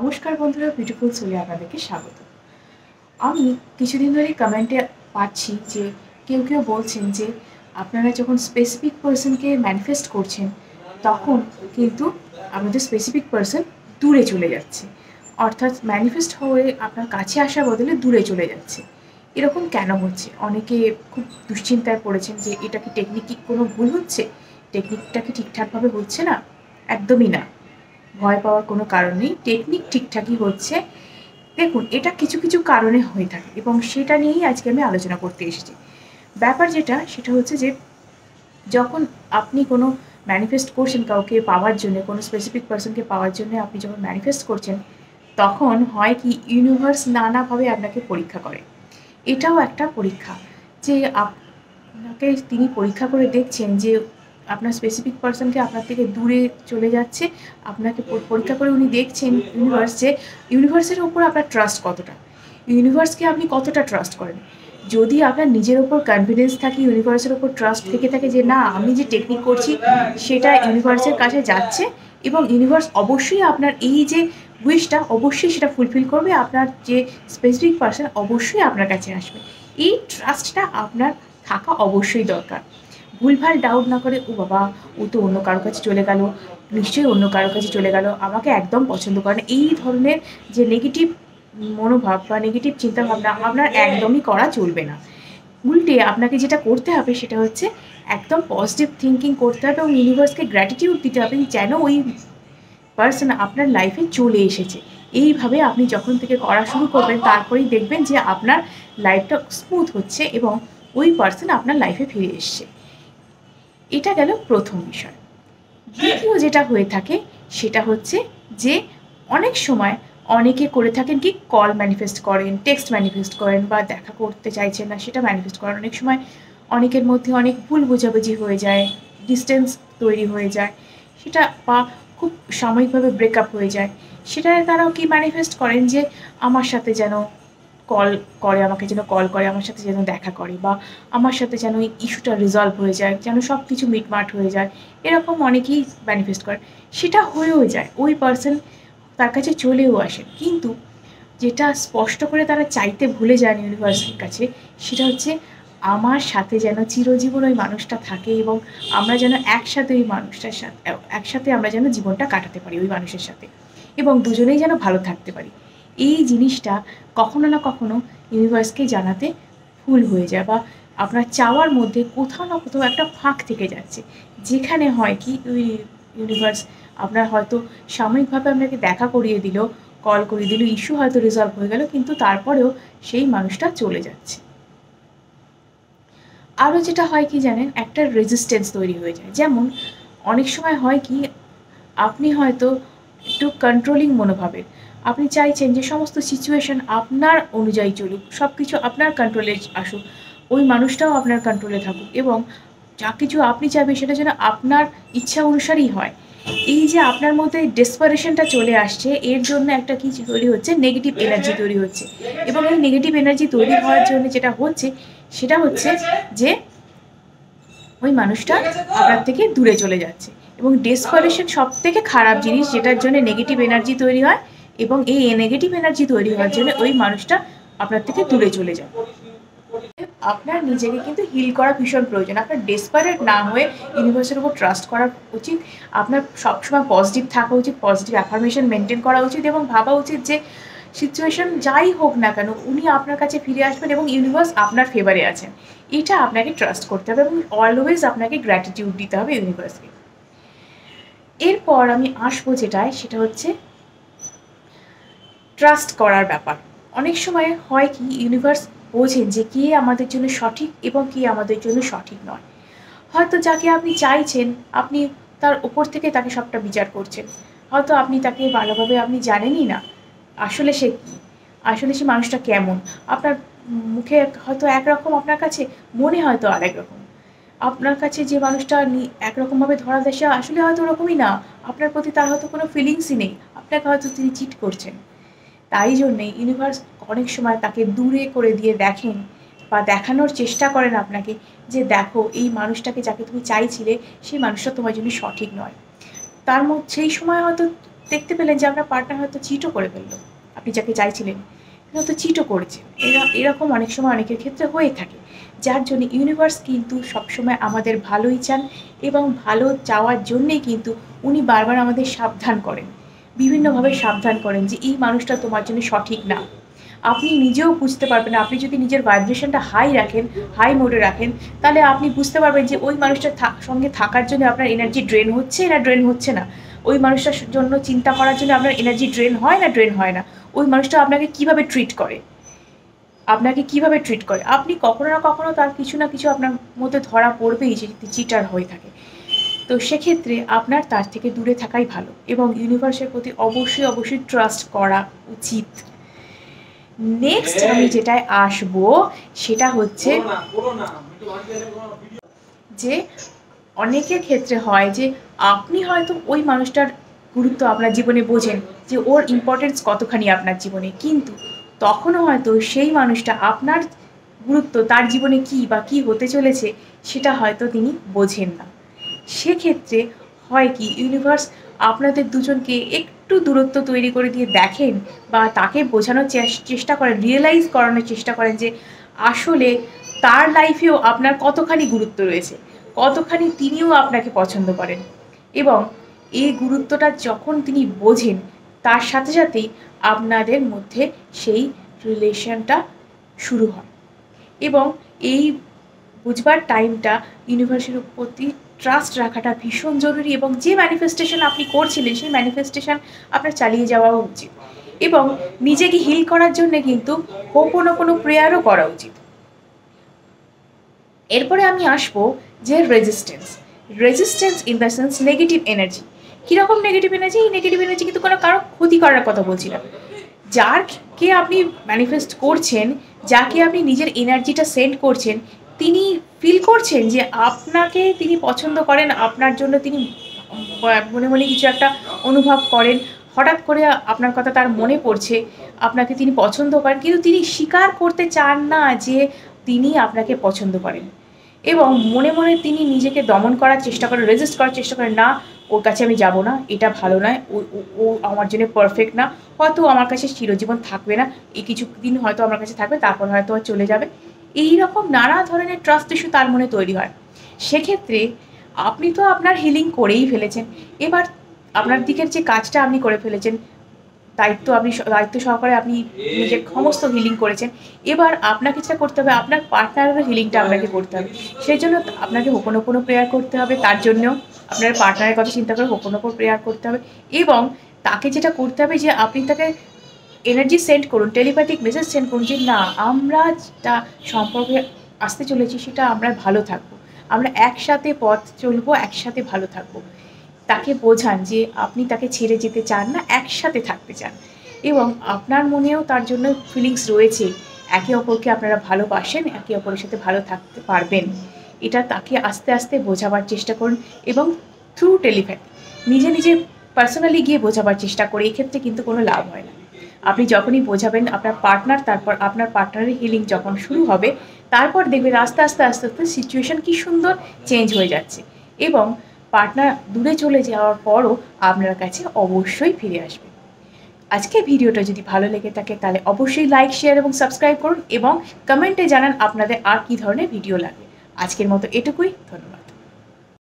নমস্কার বন্ধুরা, বিউটিফুল সোলে আপনাদেরকে স্বাগত। আমি কিছুদিন ধরেই কমেন্টে পাচ্ছি যে কেউ বলছেন যে আপনারা যখন স্পেসিফিক পার্সনকে ম্যানিফেস্ট করছেন তখন কিন্তু আপনাদের স্পেসিফিক পার্সন দূরে চলে যাচ্ছে, অর্থাৎ ম্যানিফেস্ট হয়ে আপনার কাছে আসার বদলে দূরে চলে যাচ্ছে। এরকম কেন হচ্ছে? অনেকে খুব দুশ্চিন্তায় পড়েছেন যে এটা কি টেকনিক কোনো ভুল হচ্ছে, টেকনিকটা কি ঠিকঠাকভাবে হচ্ছে না। একদমই না, ভয় পাওয়ার কোনো কারণ নেই, টেকনিক ঠিকঠাকই হচ্ছে। দেখুন, এটা কিছু কারণে হয়ে থাকে এবং সেটা নিয়েই আজকে আমি আলোচনা করতে এসেছি। ব্যাপার সেটা হচ্ছে যে যখন আপনি কোনো ম্যানিফেস্ট করছেন কাউকে পাওয়ার জন্য, কোনো স্পেসিফিক পার্সনকে পাওয়ার জন্য আপনি যখন ম্যানিফেস্ট করছেন, তখন হয় কি ইউনিভার্স নানাভাবে আপনাকে পরীক্ষা করে। এটাও একটা পরীক্ষা যে আপনাকে তিনি পরীক্ষা করে দেখছেন যে আপনার স্পেসিফিক পার্সনকে আপনার থেকে দূরে চলে যাচ্ছে। আপনাকে পরীক্ষা করে উনি দেখছেন যে ইউনিভার্সের ওপর আপনার ট্রাস্ট কতটা, ইউনিভার্সকে আপনি কতটা ট্রাস্ট করেন। যদি আপনার নিজের ওপর কনফিডেন্স থাকে, ইউনিভার্সের ওপর ট্রাস্ট থেকে থাকে যে না, আমি যে টেকনিক করছি সেটা ইউনিভার্সের কাছে যাচ্ছে এবং ইউনিভার্স অবশ্যই আপনার এই যে উইশটা অবশ্যই সেটা ফুলফিল করবে, আপনার যে স্পেসিফিক পার্সন অবশ্যই আপনার কাছে আসবে, এই ট্রাস্টটা আপনার থাকা অবশ্যই দরকার। ভুলভাল ডাউট না করে, ও বাবা ও তো অন্য কারোর কাছে চলে গেল, নিশ্চয়ই অন্য কারোর কাছে চলে গেল, আমাকে একদম পছন্দ করে না, এই ধরনের যে নেগেটিভ মনোভাব বা নেগেটিভ চিন্তাভাবনা আপনার একদমই করা চলবে না। উল্টে আপনাকে যেটা করতে হবে সেটা হচ্ছে একদম পজিটিভ থিঙ্কিং করতে হবে এবং ইউনিভার্সকে গ্র্যাটিটিউড দিতে হবে যেন ওই পার্সন আপনার লাইফে চলে এসেছে। এইভাবে আপনি যখন থেকে করা শুরু করবেন তারপরেই দেখবেন যে আপনার লাইফটা স্মুথ হচ্ছে এবং ওই পার্সন আপনার লাইফে ফিরে এসছে। এটা গেল প্রথম বিষয়। দ্বিতীয় যেটা হয়ে থাকে সেটা হচ্ছে যে অনেক সময় অনেকে করে থাকেন কি কল ম্যানিফেস্ট করেন, টেক্সট ম্যানিফেস্ট করেন বা দেখা করতে চাইছেন না সেটা ম্যানিফেস্ট করেন। অনেক সময় অনেকের মধ্যে অনেক ভুল বোঝাবুঝি হয়ে যায়, ডিস্টেন্স তৈরি হয়ে যায়, সেটা বা খুব সাময়িকভাবে ব্রেকআপ হয়ে যায়। সেটা তারাও কি ম্যানিফেস্ট করেন যে আমার সাথে যেন কল করে, আমাকে যেন কল করে, আমার সাথে যেন দেখা করে, বা আমার সাথে যেন এই ইস্যুটা রিজলভ হয়ে যায়, যেন সব কিছু মিটমাট হয়ে যায়। এরকম অনেকেই ম্যানিফেস্ট করে, সেটা হয়েও যায়, ওই পার্সন তার কাছে চলেও আসে। কিন্তু যেটা স্পষ্ট করে তারা চাইতে ভুলে যান ইউনিভার্সের কাছে, সেটা হচ্ছে আমার সাথে যেন চিরজীবন ওই মানুষটা থাকে এবং আমরা যেন একসাথে ওই মানুষটার সাথে একসাথে আমরা যেন জীবনটা কাটাতে পারি ওই মানুষের সাথে, এবং দুজনেই যেন ভালো থাকতে পারি। এই জিনিসটা কখনো না কখনো ইউনিভার্সকে জানাতে ভুল হয়ে যায়, বা আপনার চাওয়ার মধ্যে কোথাও না কোথাও একটা ফাঁক থেকে যাচ্ছে, যেখানে হয় কি ওই ইউনিভার্স আপনার হয়তো সাময়িকভাবে আপনাকে দেখা করিয়ে দিল, কল করিয়ে দিল, ইস্যু হয়তো রিজলভ হয়ে গেল, কিন্তু তারপরেও সেই মানুষটা চলে যাচ্ছে। আরও যেটা হয় কি জানেন, একটা রেজিস্ট্যান্স তৈরি হয়ে যায়। যেমন অনেক সময় হয় কি, আপনি হয়তো একটু কন্ট্রোলিং মনোভাবের, আপনি চাইছেন যে সমস্ত সিচুয়েশন আপনার অনুযায়ী চলুক, সব কিছু আপনার কন্ট্রোলে আসুক, ওই মানুষটাও আপনার কন্ট্রোলে থাকুক এবং যা কিছু আপনি চাইবেন সেটা যেন আপনার ইচ্ছা অনুসারেই হয়। এই যে আপনার মধ্যে ডেসপারেশনটা চলে আসছে, এর জন্য একটা কি তৈরি হচ্ছে, নেগেটিভ এনার্জি তৈরি হচ্ছে, এবং এই নেগেটিভ এনার্জি তৈরি হওয়ার জন্য যেটা হচ্ছে সেটা হচ্ছে যে ওই মানুষটা আপনার থেকে দূরে চলে যাচ্ছে। এবং ডেসপারেশন সব থেকে খারাপ জিনিস, যেটার জন্য নেগেটিভ এনার্জি তৈরি হয়, এবং এই নেগেটিভ এনার্জি তৈরি হওয়ার জন্য ওই মানুষটা আপনার থেকে দূরে চলে যায়। আপনার নিজেকে কিন্তু হিল করা ভীষণ প্রয়োজন। আপনার ডেসপারেট না হয়ে ইউনিভার্সের উপর ট্রাস্ট করা উচিত। আপনার সবসময় পজিটিভ থাকা উচিত, পজিটিভ অ্যাফার্মেশন মেনটেন করা উচিত এবং ভাবা উচিত যে সিচুয়েশন যাই হোক না কেন উনি আপনার কাছে ফিরে আসবেন এবং ইউনিভার্স আপনার ফেভারে আছেন। এটা আপনাকে ট্রাস্ট করতে হবে এবং অলওয়েজ আপনাকে গ্র্যাটিটিউড দিতে হবে ইউনিভার্সকে। এরপর আমি আসবো যেটায়, সেটা হচ্ছে ট্রাস্ট করার ব্যাপার। অনেক সময় হয় কি, ইউনিভার্স বোঝেন যে কে আমাদের জন্য সঠিক এবং কে আমাদের জন্য সঠিক নয়। হয়তো যাকে আপনি চাইছেন, আপনি তার ওপর থেকে তাকে সবটা বিচার করছেন, হয়তো আপনি তাকে ভালোভাবে আপনি জানেনই না আসলে সে কী, আসলে সে মানুষটা কেমন। আপনার মুখে হয়তো একরকম, আপনার কাছে মনে হয়তো আরেক রকম। আপনার কাছে যে মানুষটা একরকমভাবে ধরা দেয় সে আসলে হয়তো ওরকমই না, আপনার প্রতি তার হয়তো কোনো ফিলিংসই নেই, আপনাকে হয়তো তিনি চিট করছেন। তাই জন্যে ইউনিভার্স অনেক সময় তাকে দূরে করে দিয়ে দেখেন বা দেখানোর চেষ্টা করেন আপনাকে যে দেখো, এই মানুষটাকে যাকে তুমি চাইছিলে সেই মানুষটা তোমার জন্য সঠিক নয়। তার মধ্যে সেই সময় হয়তো দেখতে পেলেন যে আপনার পার্টনার হয়তো চিটও করে ফেললো, আপনি যাকে চাইছিলেন হয়তো চিটও করেছে। এরকম অনেক সময় অনেকের ক্ষেত্রে হয়ে থাকে, যার জন্য ইউনিভার্স কিন্তু সবসময় আমাদের ভালোই চান এবং ভালো চাওয়ার জন্যেই কিন্তু উনি বারবার আমাদের সাবধান করেন, বিভিন্নভাবে সাবধান করেন যে এই মানুষটা তোমার জন্য সঠিক না। আপনি নিজেও বুঝতে পারবেন, আপনি যদি নিজের ভাইব্রেশনটা হাই রাখেন, হাই মোডে রাখেন, তাহলে আপনি বুঝতে পারবেন যে ওই মানুষটার সঙ্গে থাকার জন্য আপনার এনার্জি ড্রেন হচ্ছে না ড্রেন হচ্ছে না, ওই মানুষটার জন্য চিন্তা করার জন্য আপনার এনার্জি ড্রেন হয় না ড্রেন হয় না, ওই মানুষটা আপনাকে কীভাবে ট্রিট করে, আপনি কখনো না কখনো তার কিছু না কিছু আপনার মধ্যে ধরা পড়বেই যে চিটার হয়ে থাকে। তো সেক্ষেত্রে আপনার তার থেকে দূরে থাকাই ভালো এবং ইউনিভার্সের প্রতি অবশ্যই ট্রাস্ট করা উচিত। নেক্সট আমি যেটায় আসবো সেটা হচ্ছে যে অনেকের ক্ষেত্রে হয় যে আপনি হয়তো ওই মানুষটার গুরুত্ব আপনার জীবনে বোঝেন যে ওর ইম্পর্টেন্স কতখানি আপনার জীবনে, কিন্তু তখনও হয়তো সেই মানুষটা আপনার গুরুত্ব তার জীবনে কী বা কী হতে চলেছে সেটা হয়তো তিনি বোঝেন না। সেক্ষেত্রে হয় কি, ইউনিভার্স আপনাদের দুজনকে একটু দূরত্ব তৈরি করে দিয়ে দেখেন বা তাকে বোঝানোর চেষ্টা করেন, রিয়েলাইজ করানোর চেষ্টা করেন যে আসলে তার লাইফেও আপনার কতখানি গুরুত্ব রয়েছে, কতখানি তিনিও আপনাকে পছন্দ করেন। এবং এই গুরুত্বটা যখন তিনি বোঝেন, তার সাথে সাথেই আপনাদের মধ্যে সেই রিলেশনটা শুরু হয়। এবং এই বুঝবার টাইমটা ইউনিভার্সের প্রতি ট্রাস্ট রাখাটা ভীষণ জরুরি এবং যে ম্যানিফেস্টেশন আপনি করছিলেন সেই ম্যানিফেস্টেশন আপনার চালিয়ে যাওয়া উচিত এবং নিজেকে হিল করার জন্য কিন্তু কোনো প্রেয়ারও করা উচিত। এরপরে আমি আসবো যে resistance in the sense negative energy. কীরকম নেগেটিভ এনার্জি? এই নেগেটিভ এনার্জি কিন্তু কারো ক্ষতি করার কথা বলছি না। যাকে আপনি ম্যানিফেস্ট করছেন, যাকে আপনি নিজের এনার্জিটা সেন্ড করছেন, তিনি ফিল করছেন যে আপনাকে তিনি পছন্দ করেন, আপনার জন্য তিনি মনে কিছু একটা অনুভব করেন, হঠাৎ করে আপনার কথা তার মনে পড়ছে, আপনাকে তিনি পছন্দ করেন, কিন্তু তিনি স্বীকার করতে চান না যে তিনি আপনাকে পছন্দ করেন এবং মনে তিনি নিজেকে দমন করার চেষ্টা করেন, রেজিস্ট করার চেষ্টা করেন, না ওর কাছে আমি যাব না, এটা ভালো নয়, ও আমার জন্য পারফেক্ট না, হয়তো আমার কাছে চিরজীবন থাকবে না, এই কিছুদিন হয়তো আমার কাছে থাকবে, তারপর হয়তো চলে যাবে। এই রকম নানা ধরনের ট্রাস্ট ইস্যু তার মনে তৈরি হয়। সেক্ষেত্রে আপনি তো আপনার হিলিং করেই ফেলেছেন, এবার আপনার দিকের যে কাজটা আপনি করে ফেলেছেন, দায়িত্ব সহকারে আপনি নিজের সমস্ত হিলিং করেছেন, এবার আপনাকে যেটা করতে হবে, আপনার পার্টনারের হিলিংটা আপনাকে করতে হবে। সেই জন্য আপনাকে হোপোনোপোনো প্রেয়ার করতে হবে, তার জন্যও আপনার পার্টনারের কথা চিন্তা করে হোপোনোপোনো প্রেয়ার করতে হবে এবং তাকে যেটা করতে হবে যে আপনি তাকে এনার্জি সেন্ড করুন, টেলিপ্যাথিক মেসেজ সেন্ড করুন যে না, আমরা যেটা সম্পর্কে আসতে চলেছি সেটা আমরা ভালো থাকবো, আমরা একসাথে পথ চলবো, একসাথে ভালো থাকবো। তাকে বোঝান যে আপনি তাকে ছেড়ে যেতে চান না, একসাথে থাকতে চান এবং আপনার মনেও তার জন্য ফিলিংস রয়েছে, একে অপরকে আপনারা ভালোবাসেন, একে অপরের সাথে ভালো থাকতে পারবেন। এটা তাকে আস্তে আস্তে বোঝাবার চেষ্টা করুন এবং থ্রু টেলিপ্যাথি নিজে পার্সোনালি গিয়ে বোঝাবার চেষ্টা করে, এক্ষেত্রে কিন্তু কোনো লাভ হয় না। আপনি যখনই বোঝাবেন আপনার পার্টনার, তারপর আপনার পার্টনারের হিলিং যখন শুরু হবে, তারপর দেখবেন আস্তে আস্তে সিচুয়েশন কি সুন্দর চেঞ্জ হয়ে যাচ্ছে এবং পার্টনার দূরে চলে যাওয়ার পরও আপনার কাছে অবশ্যই ফিরে আসবে। আজকে ভিডিওটা যদি ভালো লেগে থাকে তাহলে অবশ্যই লাইক, শেয়ার এবং সাবস্ক্রাইব করুন এবং কমেন্টে জানান আপনাদের আর কী ধরনের ভিডিও লাগে। আজকের মতো এটুকুই, ধন্যবাদ।